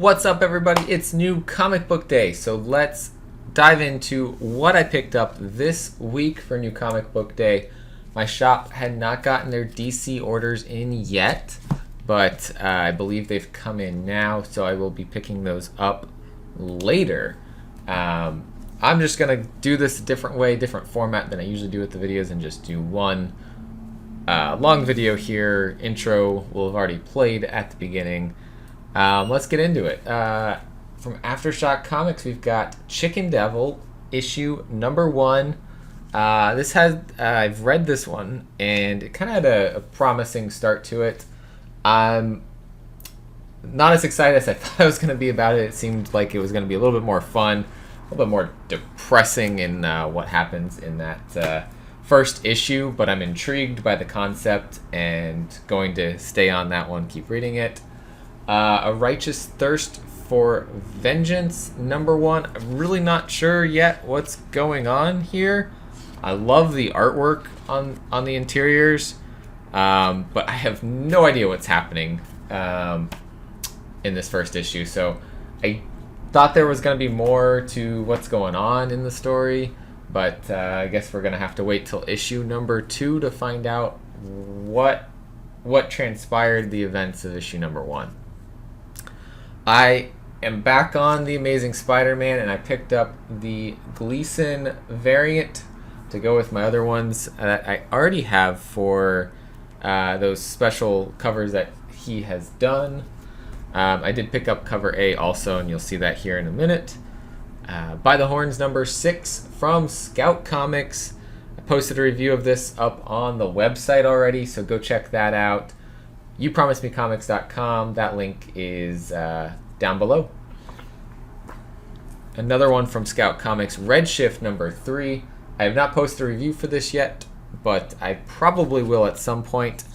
What's up, everybody? It's new comic book day, so let's dive into what I picked up this week for new comic book day. My shop had not gotten their DC orders in yet, but I believe they've come in now, so I will be picking those up later. I'm just going to do this a different way, different format than I usually do with the videos, and just do one long video here. Intro will have already played at the beginning. Let's get into it. From Aftershock Comics, we've got Chicken Devil, issue number 1. This has I've read this one, and it kind of had a promising start to it. I'm not as excited as I thought I was going to be about it. It seemed like it was going to be a little bit more fun, a little bit more depressing in what happens in that first issue, but I'm intrigued by the concept and going to stay on that one, keep reading it. A Righteous Thirst for Vengeance, number 1. I'm really not sure yet what's going on here. I love the artwork on the interiors, but I have no idea what's happening in this first issue. So I thought there was going to be more to what's going on in the story, but I guess we're going to have to wait till issue number 2 to find out what transpired, the events of issue number 1. I am back on the Amazing Spider-Man, and I picked up the Gleason variant to go with my other ones that I already have for those special covers that he has done. I did pick up cover A also, and you'll see that here in a minute. By the Horns, number 6 from Scout Comics. I posted a review of this up on the website already, so go check that out. YouPromiseMeComics.com. That link is down below. Another one from Scout Comics, Redshift number 3. I have not posted a review for this yet, but I probably will at some point.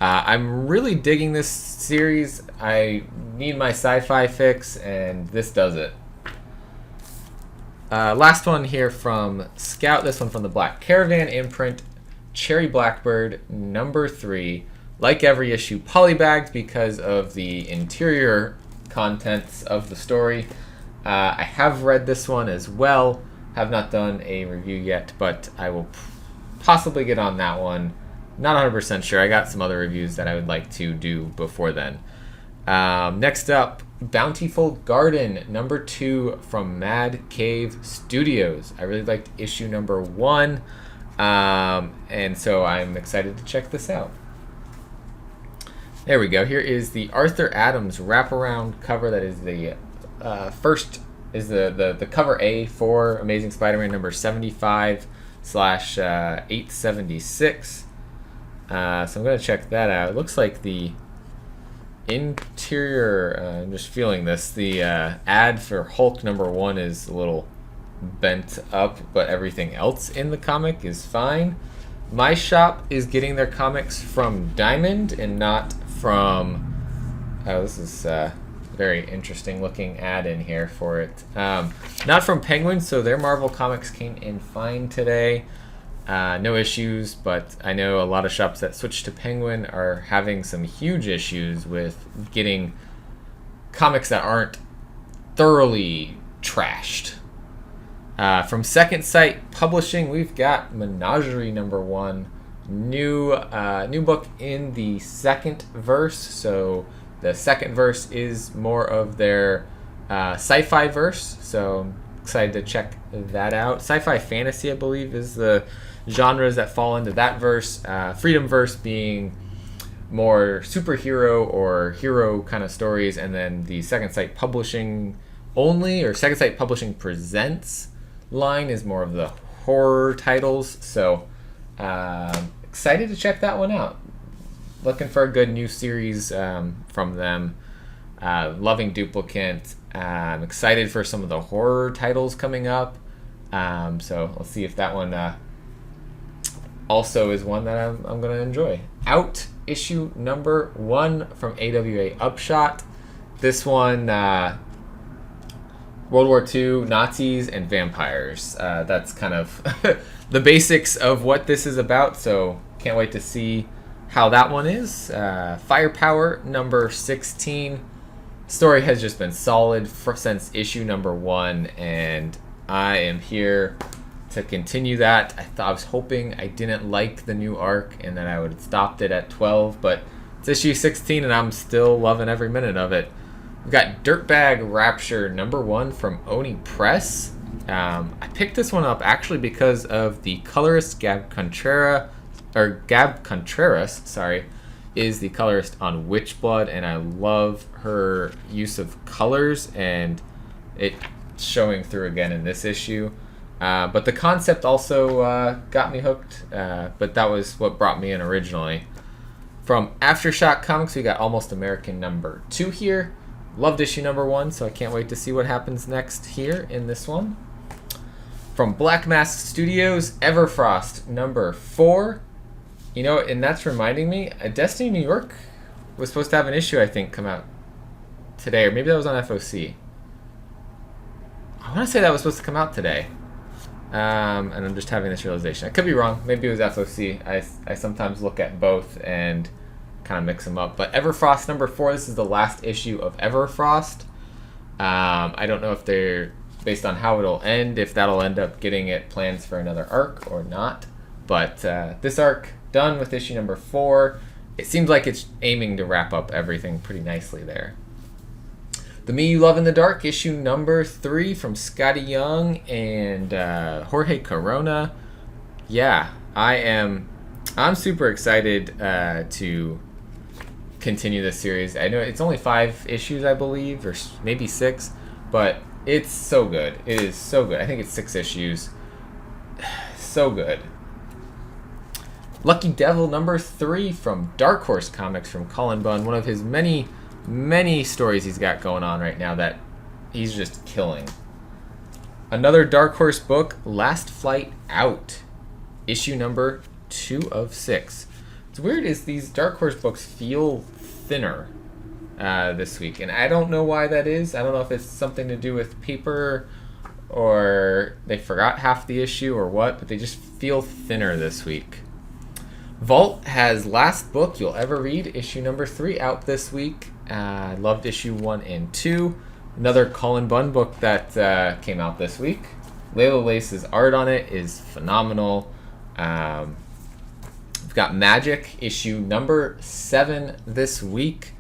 I'm really digging this series. I need my sci-fi fix, and this does it. Last one here from Scout, this one from the Black Caravan imprint, Cherry Blackbird number 3. Like every issue, polybagged because of the interior contents of the story. I have read this one as well. Have not done a review yet, but I will possibly get on that one. Not 100% sure. I got some other reviews that I would like to do before then. Next up, Bountiful Garden number 2 from Mad Cave Studios. I really liked issue number 1, and so I'm excited to check this out. There we go. Here is the Arthur Adams wraparound cover. That is the first, is the cover A for Amazing Spider-Man number 75/876. So I'm going to check that out. It looks like the interior, I'm just feeling this, the ad for Hulk number 1 is a little bent up, but everything else in the comic is fine. My shop is getting their comics from Diamond and not from, this is a very interesting looking ad in here for it. Not from Penguin, so their Marvel comics came in fine today. No issues, but I know a lot of shops that switch to Penguin are having some huge issues with getting comics that aren't thoroughly trashed. From Second Sight Publishing, we've got Menagerie number 1. New book in the second verse. So the second verse is more of their sci-fi verse. So I'm excited to check that out. Sci-fi fantasy, I believe, is the genres that fall into that verse. Freedom verse being more superhero or hero kind of stories, and then the Second Sight Publishing only, or Second Sight Publishing Presents line is more of the horror titles. So excited to check that one out. Looking for a good new series from them. Loving Duplicant. I'm excited for some of the horror titles coming up. So let's see if that one also is one that I'm going to enjoy. Out, issue number 1 from AWA Upshot. This one, World War II, Nazis, and vampires. That's kind of the basics of what this is about, so can't wait to see how that one is. Firepower number 16. Story has just been solid since issue number 1, and I am here to continue that. I was hoping I didn't like the new arc and that I would have stopped it at 12, but it's issue 16 and I'm still loving every minute of it. We've got Dirtbag Rapture number 1 from Oni Press. I picked this one up actually because of the colorist Gab Contreras, is the colorist on Witchblood, and I love her use of colors, and it's showing through again in this issue. But the concept also got me hooked, but that was what brought me in originally. From Aftershock Comics, we got Almost American number 2 here. Loved issue number 1, so I can't wait to see what happens next here in this one. From Black Mask Studios, Everfrost number 4. You know, and that's reminding me, Destiny New York was supposed to have an issue, I think, come out today, or maybe that was on FOC. I want to say that was supposed to come out today. And I'm just having this realization. I could be wrong. Maybe it was FOC. I sometimes look at both and kind of mix them up. But Everfrost number 4, this is the last issue of Everfrost. I don't know if they're, based on how it'll end, if that'll end up getting it plans for another arc or not. But this arc, done with issue number 4. It seems like it's aiming to wrap up everything pretty nicely there. The Me You Love in the Dark, issue number 3 from Scotty Young and Jorge Corona. Yeah, I'm super excited to continue this series. I know it's only 5 issues, I believe, or maybe 6, but it's so good. It is so good. I think it's 6 issues. So good. Lucky Devil number 3 from Darkhorse Comics from Colin Bunn. One of his many stories he's got going on right now that he's just killing. Another Darkhorse book, Last Flight Out, issue number 2 of 6. What's weird is these Darkhorse books feel thinner this week, and I don't know why that is. I don't know if it's something to do with paper or they forgot half the issue or what, but they just feel thinner this week. Vault has Last Book You'll Ever Read, issue number 3, out this week. I loved issue 1 and 2. Another Colin Bunn book that came out this week. Layla Lace's art on it is phenomenal. We've got Magic, issue number 7 this week.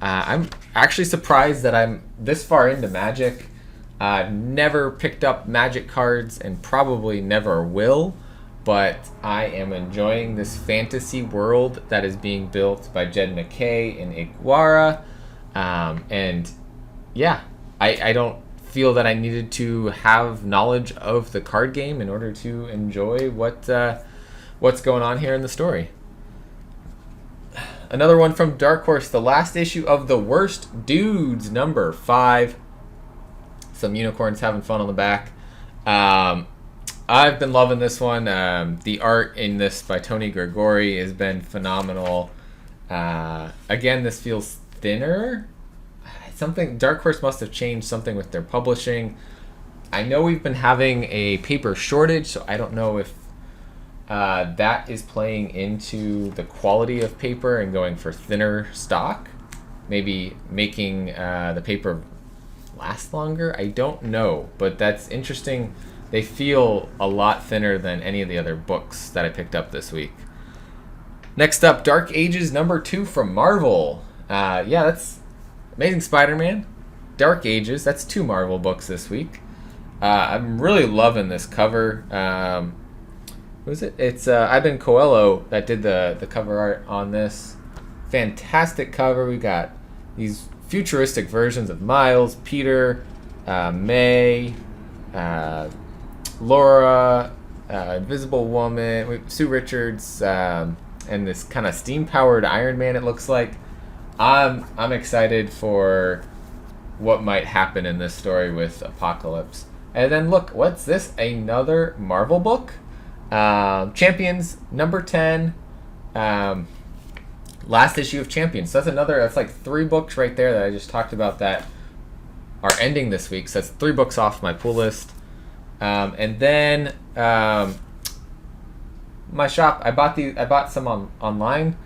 I'm actually surprised that I'm this far into Magic. Never picked up Magic cards and probably never will. But I am enjoying this fantasy world that is being built by Jed McKay and Iguara. And yeah, I don't feel that I needed to have knowledge of the card game in order to enjoy what's going on here in the story. Another one from Darkhorse, the last issue of The Worst Dudes, number 5. Some unicorns having fun on the back. I've been loving this one. The art in this by Tony Gregori has been phenomenal. Again, this feels thinner. Something Darkhorse must have changed something with their publishing. I know we've been having a paper shortage, so I don't know if that is playing into the quality of paper and going for thinner stock. Maybe making the paper last longer. I don't know, but that's interesting. They feel a lot thinner than any of the other books that I picked up this week. Next up, Dark Ages number 2 from Marvel. Yeah, that's Amazing Spider-Man, Dark Ages. That's 2 Marvel books this week. I'm really loving this cover. What is it? It's Ivan Coelho that did the cover art on this. Fantastic cover. We got these futuristic versions of Miles, Peter, May, Laura, Invisible Woman, Sue Richards, and this kind of steam-powered Iron Man, it looks like. I'm excited for what might happen in this story with Apocalypse. And then look, what's this? Another Marvel book? Champions, number 10. Last issue of Champions. So that's like 3 books right there that I just talked about that are ending this week. So that's 3 books off my pull list. And then my shop, I bought some online,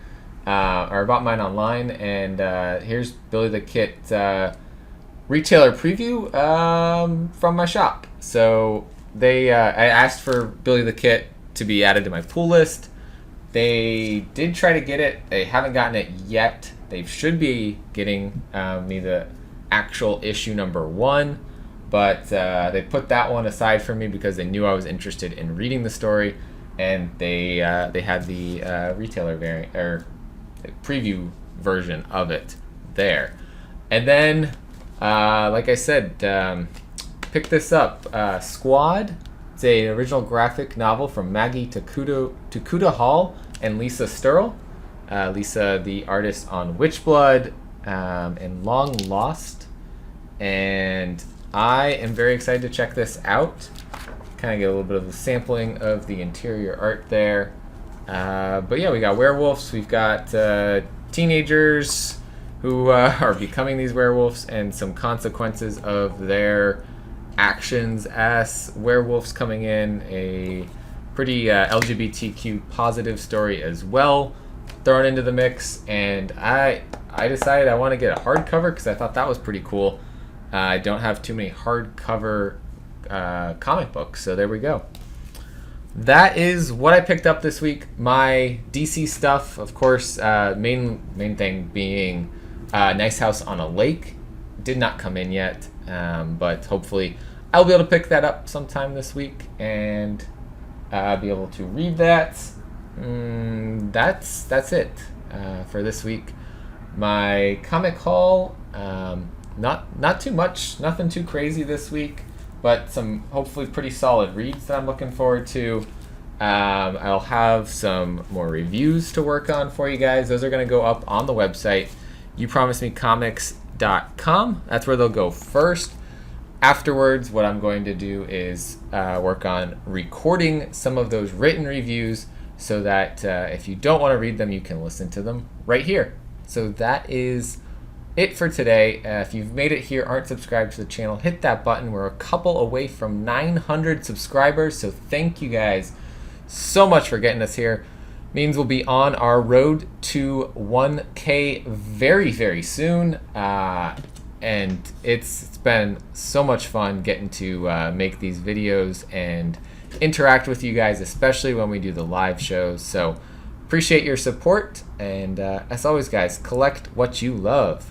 or I bought mine online, and here's Billy the Kid retailer preview from my shop. So I asked for Billy the Kid to be added to my pool list. They did try to get it. They haven't gotten it yet. They should be getting me the actual issue number 1, but they put that one aside for me because they knew I was interested in reading the story, and they had the retailer variant or preview version of it there. And then, like I said, pick this up. Squad. It's an original graphic novel from Maggie Takuda Hall and Lisa Sturl. Lisa, the artist on Witchblood and Long Lost. And I am very excited to check this out. Kind of get a little bit of a sampling of the interior art there. But yeah, we got werewolves. We've got teenagers who are becoming these werewolves and some consequences of their actions as werewolves coming in. A pretty LGBTQ positive story as well thrown into the mix, and I decided I want to get a hardcover because I thought that was pretty cool. I don't have too many hardcover comic books, so there we go. That is what I picked up this week. My DC stuff, of course, main thing being Nice House on a Lake. Did not come in yet, but hopefully I'll be able to pick that up sometime this week and be able to read that. That's it for this week. My comic haul, not too much, nothing too crazy this week, but some hopefully pretty solid reads that I'm looking forward to. I'll have some more reviews to work on for you guys. Those are going to go up on the website, youpromisemecomics.com. That's where they'll go first. Afterwards, what I'm going to do is work on recording some of those written reviews so that if you don't want to read them, you can listen to them right here. So that is it for today. If you've made it here, aren't subscribed to the channel, hit that button. We're a couple away from 900 subscribers, so thank you guys so much for getting us here. Means we'll be on our road to 1K very, very soon. And it's been so much fun getting to make these videos and interact with you guys, especially when we do the live shows. So appreciate your support, and as always, guys, collect what you love.